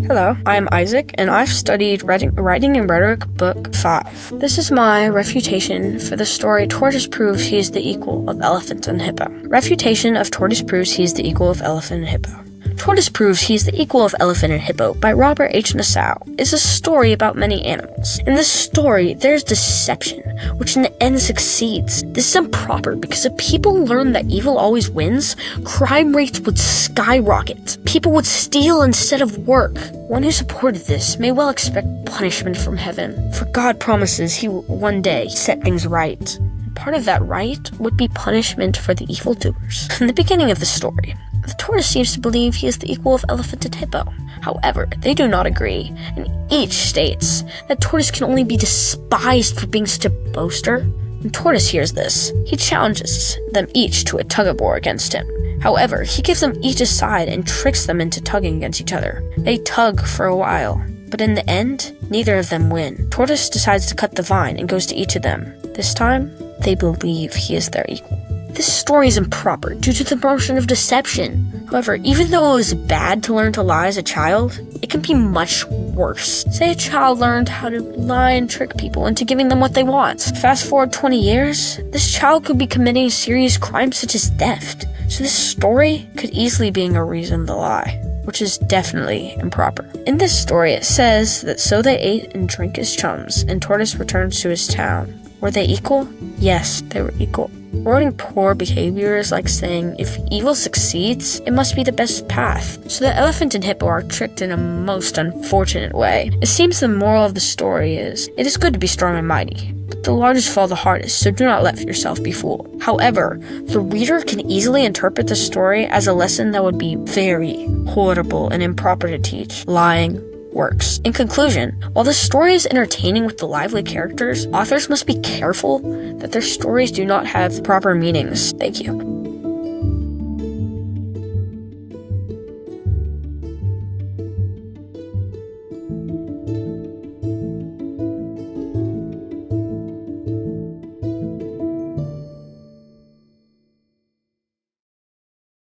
Hello, I'm Isaac, and I've studied Writing and Rhetoric, Book 5. This is my refutation for the story Tortoise Proves He is the Equal of Elephant and Hippo. Refutation of Tortoise Proves He is the Equal of Elephant and Hippo. Tortoise Proves He is the Equal of Elephant and Hippo by Robert H. Nassau is a story about many animals. In this story, there's deception, which in the end succeeds. This is improper because if people learned that evil always wins, crime rates would skyrocket. People would steal instead of work. One who supported this may well expect punishment from heaven, for God promises He will one day set things right. Part of that right would be punishment for the evildoers. In the beginning of the story, the tortoise seems to believe he is the equal of elephant and hippo. However, they do not agree, and each states that tortoise can only be despised for being such a boaster. When tortoise hears this, he challenges them each to a tug-of-war against him. However, he gives them each a side and tricks them into tugging against each other. They tug for a while, but in the end, neither of them win. Tortoise decides to cut the vine and goes to each of them. This time, they believe he is their equal. This story is improper due to the motion of deception. However, even though it was bad to learn to lie as a child, it can be much worse. Say a child learned how to lie and trick people into giving them what they want. Fast forward 20 years, this child could be committing serious crimes such as theft. So this story could easily be a reason to lie, which is definitely improper. In this story, it says that so they ate and drank as chums, and Tortoise returns to his town. Were they equal? Yes, they were equal. Rewarding poor behavior is like saying, if evil succeeds, it must be the best path. So the elephant and hippo are tricked in a most unfortunate way. It seems the moral of the story is, it is good to be strong and mighty, but the largest fall the hardest, so do not let yourself be fooled. However, the reader can easily interpret the story as a lesson that would be very horrible and improper to teach. Lying works. In conclusion, while the story is entertaining with the lively characters, authors must be careful that their stories do not have proper meanings. Thank you.